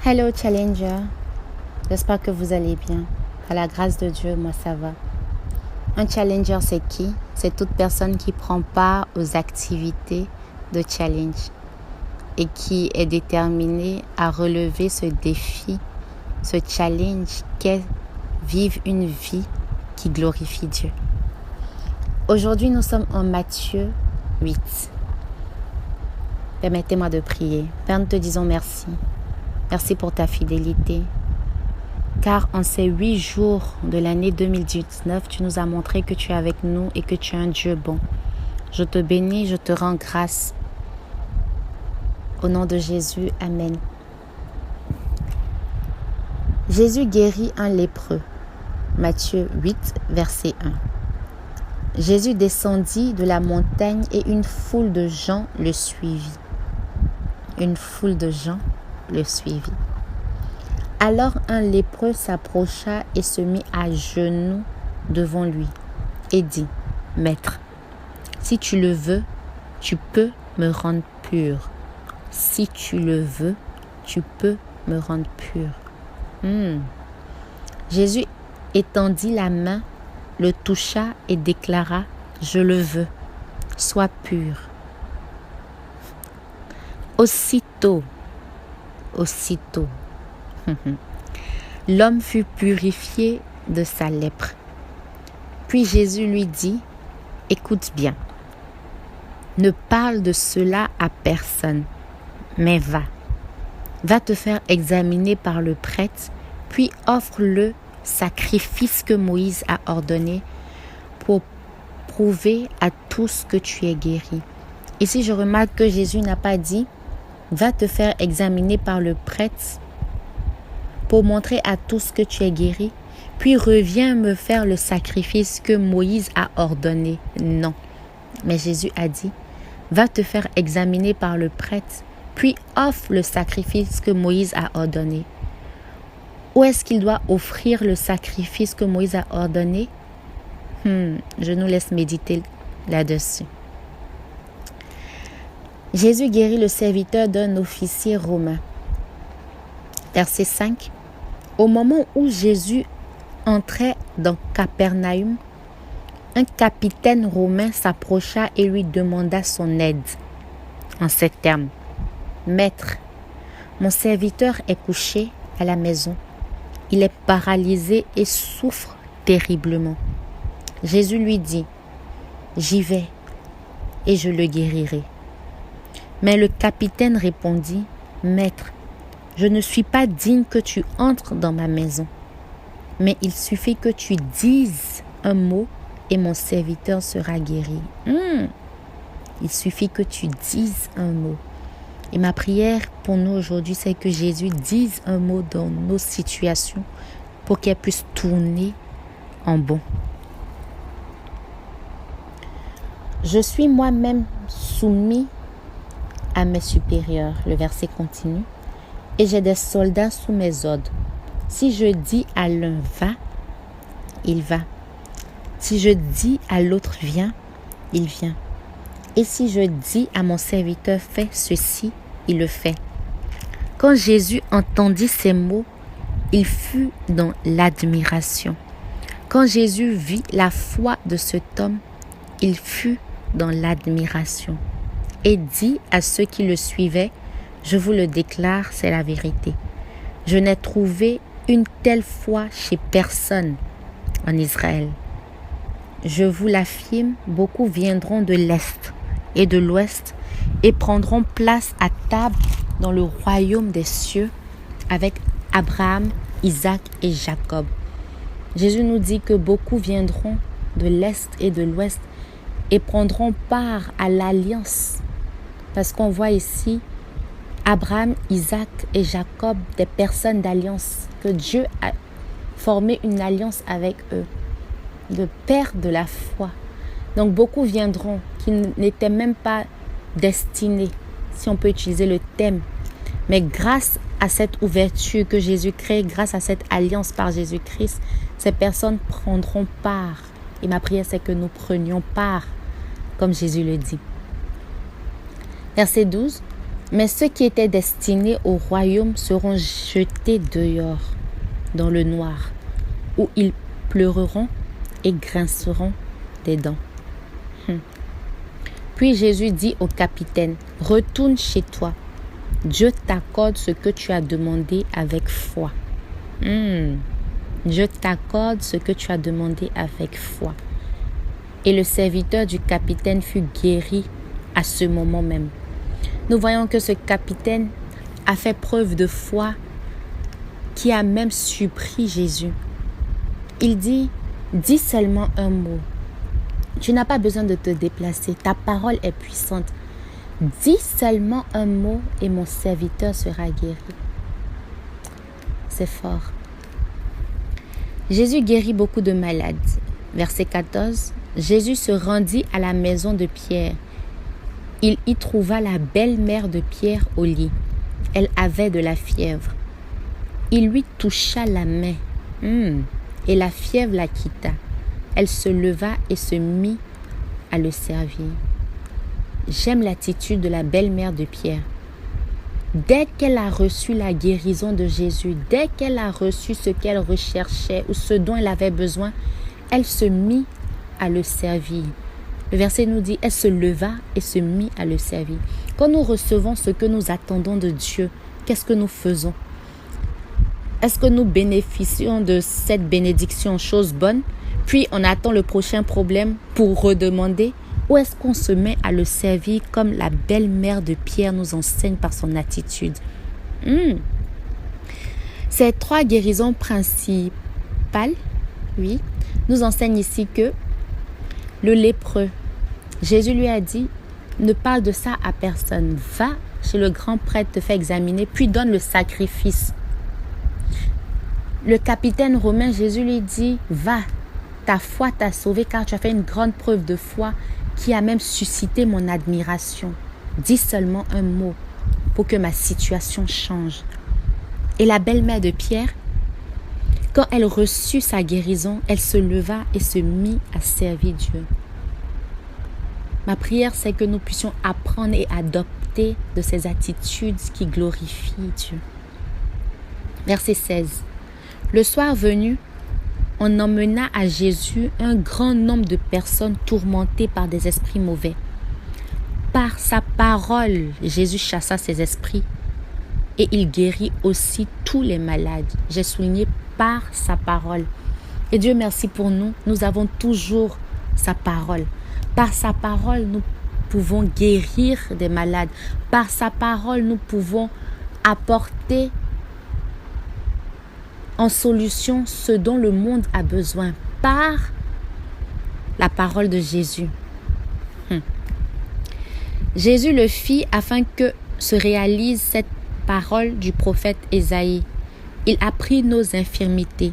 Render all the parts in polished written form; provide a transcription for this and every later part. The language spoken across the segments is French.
Hello Challenger, j'espère que vous allez bien. À la grâce de Dieu, moi ça va. Un Challenger c'est qui? C'est toute personne qui prend part aux activités de challenge et qui est déterminée à relever ce défi, ce challenge qu'est vivre une vie qui glorifie Dieu. Aujourd'hui, nous sommes en Matthieu 8. Permettez-moi de prier. Père, nous te disons merci. Merci pour ta fidélité. Car en ces 8 jours de l'année 2019, tu nous as montré que tu es avec nous et que tu es un Dieu bon. Je te bénis, je te rends grâce. Au nom de Jésus, Amen. Jésus guérit un lépreux. Matthieu 8, verset 1. Jésus descendit de la montagne et une foule de gens le suivit. Une foule de gens le suivit. Alors un lépreux s'approcha et se mit à genoux devant lui et dit, « Maître, si tu le veux, tu peux me rendre pur. Si tu le veux, tu peux me rendre pur. » Jésus étendit la main, le toucha et déclara, « Je le veux, sois pur. » Aussitôt, l'homme fut purifié de sa lèpre. Puis Jésus lui dit, « Écoute bien, ne parle de cela à personne, mais va te faire examiner par le prêtre, puis offre le sacrifice que Moïse a ordonné pour prouver à tous que tu es guéri. » Ici, je remarque que Jésus n'a pas dit « Va te faire examiner par le prêtre pour montrer à tous que tu es guéri, puis reviens me faire le sacrifice que Moïse a ordonné. » Non. Mais Jésus a dit « Va te faire examiner par le prêtre, puis offre le sacrifice que Moïse a ordonné. » Où est-ce qu'il doit offrir le sacrifice que Moïse a ordonné? Je nous laisse méditer là-dessus. Jésus guérit le serviteur d'un officier romain. Verset 5. Au moment où Jésus entrait dans Capernaüm, un capitaine romain s'approcha et lui demanda son aide. En ces termes, « Maître, mon serviteur est couché à la maison. Il est paralysé et souffre terriblement. » Jésus lui dit, « J'y vais et je le guérirai. » Mais le capitaine répondit, « Maître, je ne suis pas digne que tu entres dans ma maison. Mais il suffit que tu dises un mot et mon serviteur sera guéri. » Il suffit que tu dises un mot. Et ma prière pour nous aujourd'hui, c'est que Jésus dise un mot dans nos situations pour qu'elles puissent tourner en bon. Je suis moi-même soumis à mes supérieurs. Le verset continue. Et j'ai des soldats sous mes ordres. Si je dis à l'un va, il va. Si je dis à l'autre viens, il vient. Et si je dis à mon serviteur fais ceci, il le fait. Quand Jésus entendit ces mots, il fut dans l'admiration. Quand Jésus vit la foi de cet homme, il fut dans l'admiration. Et dit à ceux qui le suivaient, « Je vous le déclare, c'est la vérité. Je n'ai trouvé une telle foi chez personne en Israël. Je vous l'affirme, beaucoup viendront de l'Est et de l'Ouest et prendront place à table dans le royaume des cieux avec Abraham, Isaac et Jacob. » Jésus nous dit que beaucoup viendront de l'Est et de l'Ouest et prendront part à l'alliance. Parce qu'on voit ici Abraham, Isaac et Jacob, des personnes d'alliance, que Dieu a formé une alliance avec eux, le père de la foi. Donc beaucoup viendront qui n'étaient même pas destinés, si on peut utiliser le thème. Mais grâce à cette ouverture que Jésus crée, grâce à cette alliance par Jésus-Christ, ces personnes prendront part. Et ma prière, c'est que nous prenions part, comme Jésus le dit. Verset 12. Mais ceux qui étaient destinés au royaume seront jetés dehors, dans le noir, où ils pleureront et grinceront des dents. Puis Jésus dit au capitaine, « Retourne chez toi. Dieu t'accorde ce que tu as demandé avec foi. » Dieu t'accorde ce que tu as demandé avec foi. Et le serviteur du capitaine fut guéri à ce moment même. Nous voyons que ce capitaine a fait preuve de foi qui a même surpris Jésus. Il dit, dis seulement un mot. Tu n'as pas besoin de te déplacer. Ta parole est puissante. Dis seulement un mot et mon serviteur sera guéri. C'est fort. Jésus guérit beaucoup de malades. Verset 14. Jésus se rendit à la maison de Pierre. Il y trouva la belle-mère de Pierre au lit. Elle avait de la fièvre. Il lui toucha la main. Et la fièvre la quitta. Elle se leva et se mit à le servir. J'aime l'attitude de la belle-mère de Pierre. Dès qu'elle a reçu la guérison de Jésus, dès qu'elle a reçu ce qu'elle recherchait ou ce dont elle avait besoin, elle se mit à le servir. Le verset nous dit, elle se leva et se mit à le servir. Quand nous recevons ce que nous attendons de Dieu, qu'est-ce que nous faisons? Est-ce que nous bénéficions de cette bénédiction, chose bonne, puis on attend le prochain problème pour redemander? Ou est-ce qu'on se met à le servir comme la belle-mère de Pierre nous enseigne par son attitude? Ces 3 guérisons principales, nous enseignent ici que le lépreux, Jésus lui a dit, ne parle de ça à personne. Va chez le grand prêtre, te fais examiner, puis donne le sacrifice. Le capitaine romain, Jésus lui dit, va, ta foi t'a sauvé car tu as fait une grande preuve de foi qui a même suscité mon admiration. Dis seulement un mot pour que ma situation change. Et la belle-mère de Pierre, quand elle reçut sa guérison, elle se leva et se mit à servir Dieu. Ma prière, c'est que nous puissions apprendre et adopter de ces attitudes qui glorifient Dieu. Verset 16. Le soir venu, on emmena à Jésus un grand nombre de personnes tourmentées par des esprits mauvais. Par sa parole, Jésus chassa ces esprits et il guérit aussi tous les malades. J'ai souligné par sa parole. Et Dieu merci pour nous, nous avons toujours sa parole. Par sa parole, nous pouvons guérir des malades. Par sa parole, nous pouvons apporter en solution ce dont le monde a besoin par la parole de Jésus. Jésus le fit afin que se réalise cette parole du prophète Ésaïe. Il a pris nos infirmités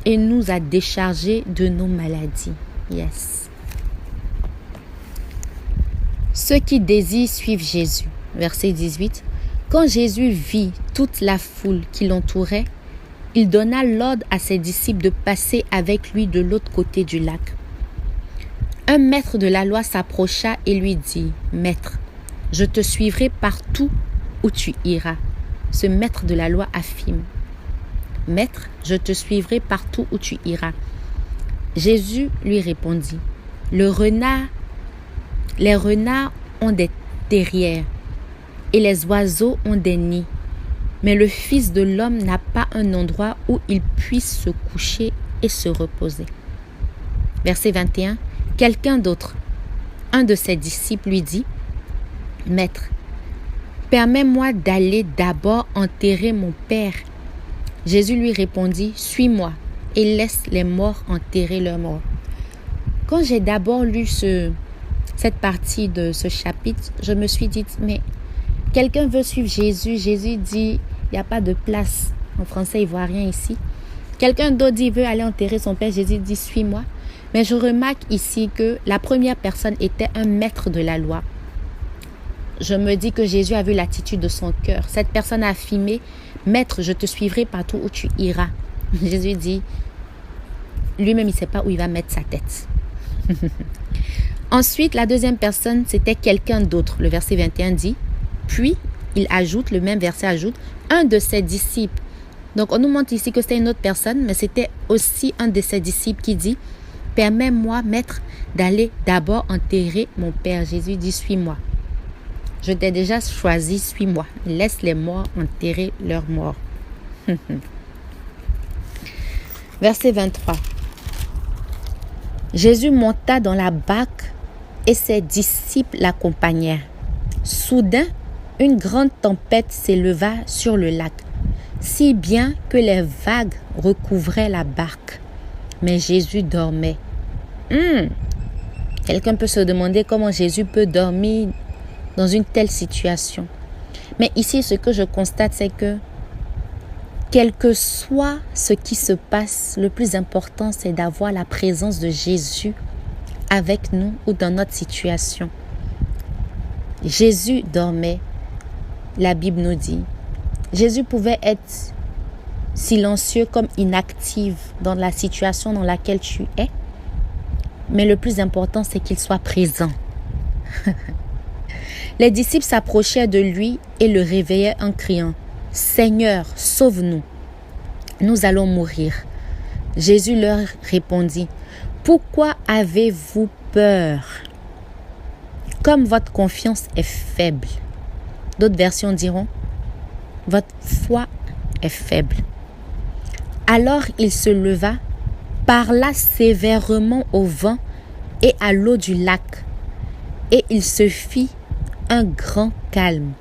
et nous a déchargés de nos maladies. Yes. Ceux qui désirent suivre Jésus. Verset 18. Quand Jésus vit toute la foule qui l'entourait, il donna l'ordre à ses disciples de passer avec lui de l'autre côté du lac. Un maître de la loi s'approcha et lui dit, « Maître, je te suivrai partout où tu iras. » Ce maître de la loi affirme, « Maître, je te suivrai partout où tu iras. » Jésus lui répondit, « Les renards ont des terrières et les oiseaux ont des nids. Mais le Fils de l'homme n'a pas un endroit où il puisse se coucher et se reposer. » Verset 21. Quelqu'un d'autre, un de ses disciples, lui dit, « Maître, permets-moi d'aller d'abord enterrer mon père. » Jésus lui répondit, « Suis-moi et laisse les morts enterrer leurs morts. » Quand j'ai d'abord lu cette partie de ce chapitre, je me suis dit, mais quelqu'un veut suivre Jésus. Jésus dit, il n'y a pas de place. En français ivoirien ici. Quelqu'un d'autre dit, il veut aller enterrer son père. Jésus dit, suis-moi. Mais je remarque ici que la première personne était un maître de la loi. Je me dis que Jésus a vu l'attitude de son cœur. Cette personne a affirmé, maître, je te suivrai partout où tu iras. Jésus dit, lui-même, il ne sait pas où il va mettre sa tête. Ensuite, la deuxième personne, c'était quelqu'un d'autre. Le verset 21 dit, puis il ajoute, le même verset ajoute, un de ses disciples. Donc, on nous montre ici que c'était une autre personne, mais c'était aussi un de ses disciples qui dit, « Permets-moi, maître, d'aller d'abord enterrer mon père. » Jésus dit, « Suis-moi. Je t'ai déjà choisi, suis-moi. Laisse les morts enterrer leurs morts. » Verset 23. Jésus monta dans la barque et ses disciples l'accompagnèrent. Soudain, une grande tempête s'éleva sur le lac, si bien que les vagues recouvraient la barque. Mais Jésus dormait. Quelqu'un peut se demander comment Jésus peut dormir dans une telle situation. Mais ici, ce que je constate, c'est que quel que soit ce qui se passe, le plus important, c'est d'avoir la présence de Jésus avec nous ou dans notre situation. Jésus dormait, la Bible nous dit. Jésus pouvait être silencieux comme inactif dans la situation dans laquelle tu es, mais le plus important, c'est qu'il soit présent. Les disciples s'approchaient de lui et le réveillaient en criant, « Seigneur, sauve-nous, nous allons mourir. » Jésus leur répondit, « Pourquoi avez-vous peur? Comme votre confiance est faible. » D'autres versions diront, « Votre foi est faible. » Alors il se leva, parla sévèrement au vent et à l'eau du lac, et il se fit un grand calme.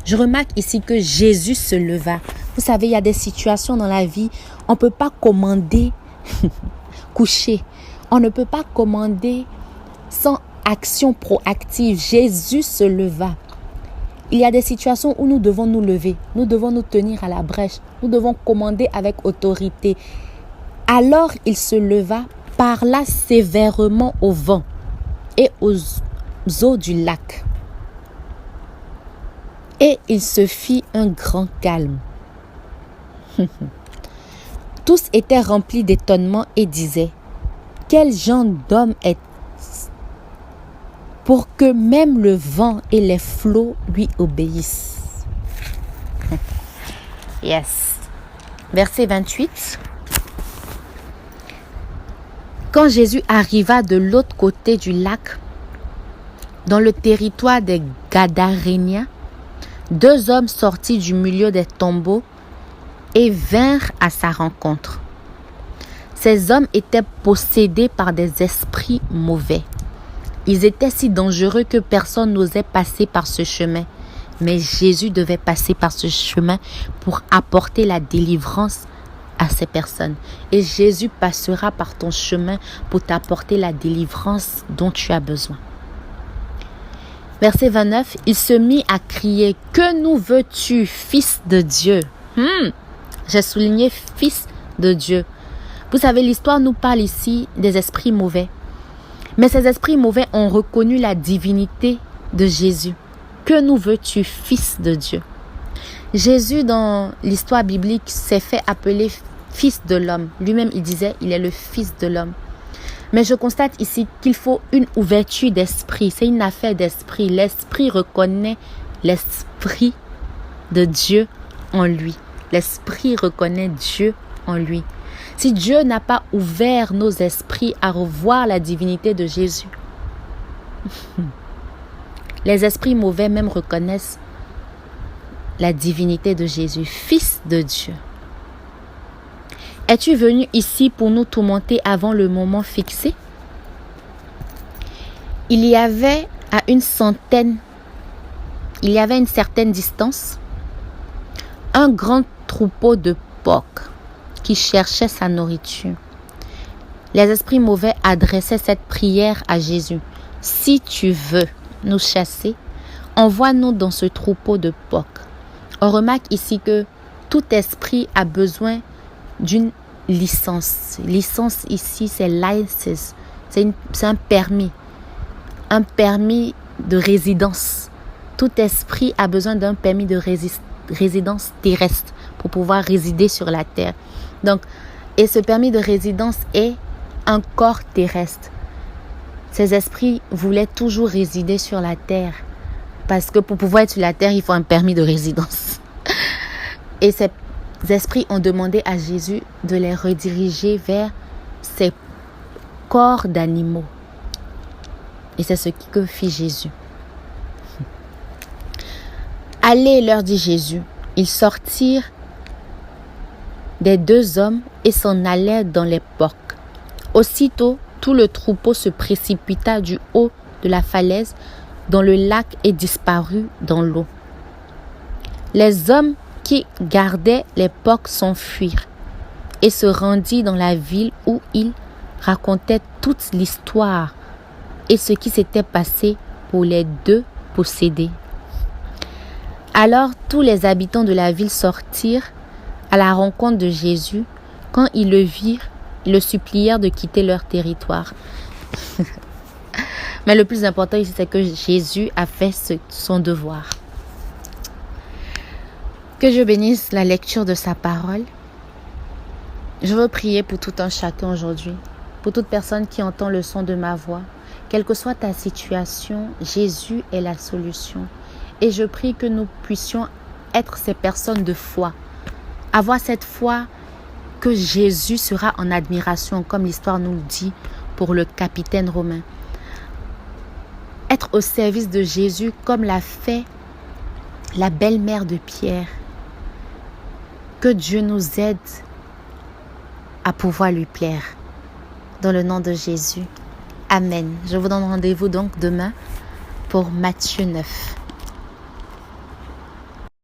Je remarque ici que Jésus se leva. Vous savez, il y a des situations dans la vie, on ne peut pas commander coucher. On ne peut pas commander sans action proactive. Jésus se leva. Il y a des situations où nous devons nous lever. Nous devons nous tenir à la brèche. Nous devons commander avec autorité. Alors il se leva, parla sévèrement au vent et aux eaux du lac. Et il se fit un grand calme. Tous étaient remplis d'étonnement et disaient, « Quel genre d'homme est-ce pour que même le vent et les flots lui obéissent? » Yes. Verset 28. Quand Jésus arriva de l'autre côté du lac, dans le territoire des Gadaréniens, 2 hommes sortis du milieu des tombeaux et vinrent à sa rencontre. Ces hommes étaient possédés par des esprits mauvais. Ils étaient si dangereux que personne n'osait passer par ce chemin. Mais Jésus devait passer par ce chemin pour apporter la délivrance à ces personnes. Et Jésus passera par ton chemin pour t'apporter la délivrance dont tu as besoin. Verset 29, il se mit à crier, « Que nous veux-tu, Fils de Dieu ?» J'ai souligné « Fils de Dieu ». Vous savez, l'histoire nous parle ici des esprits mauvais. Mais ces esprits mauvais ont reconnu la divinité de Jésus. « Que nous veux-tu, Fils de Dieu ?» Jésus, dans l'histoire biblique, s'est fait appeler Fils de l'homme. Lui-même, il disait, il est le Fils de l'homme. Mais je constate ici qu'il faut une ouverture d'esprit. C'est une affaire d'esprit. L'esprit reconnaît l'esprit de Dieu en lui. L'esprit reconnaît Dieu en lui. Si Dieu n'a pas ouvert nos esprits à revoir la divinité de Jésus, les esprits mauvais même reconnaissent la divinité de Jésus, Fils de Dieu. Es-tu venu ici pour nous tourmenter avant le moment fixé? Il y avait une certaine distance, un grand troupeau de porcs qui cherchait sa nourriture. Les esprits mauvais adressaient cette prière à Jésus. « Si tu veux nous chasser, envoie-nous dans ce troupeau de porcs. » On remarque ici que tout esprit a besoin d'une licence. Licence ici, c'est license. C'est un permis. Un permis de résidence. Tout esprit a besoin d'un permis de résidence terrestre pour pouvoir résider sur la terre. Donc, et ce permis de résidence est un corps terrestre. Ces esprits voulaient toujours résider sur la terre. Parce que pour pouvoir être sur la terre, il faut un permis de résidence. Et ces esprits ont demandé à Jésus de les rediriger vers ces corps d'animaux. Et c'est ce que fit Jésus. Allez, leur dit Jésus. Ils sortirent des 2 hommes et s'en allèrent dans les porcs. Aussitôt, tout le troupeau se précipita du haut de la falaise dans le lac et disparut dans l'eau. Les hommes qui gardaient les porcs s'enfuirent et se rendirent dans la ville où ils racontaient toute l'histoire et ce qui s'était passé pour les 2 possédés. Alors tous les habitants de la ville sortirent à la rencontre de Jésus. Quand ils le virent, ils le supplièrent de quitter leur territoire. Mais le plus important ici, c'est que Jésus a fait son devoir. Que Dieu bénisse la lecture de sa parole. Je veux prier pour tout un chacun aujourd'hui, pour toute personne qui entend le son de ma voix. Quelle que soit ta situation, Jésus est la solution. Et je prie que nous puissions être ces personnes de foi. Avoir cette foi que Jésus sera en admiration, comme l'histoire nous le dit pour le capitaine romain. Être au service de Jésus comme l'a fait la belle-mère de Pierre. Que Dieu nous aide à pouvoir lui plaire. Dans le nom de Jésus. Amen. Je vous donne rendez-vous donc demain pour Matthieu 9.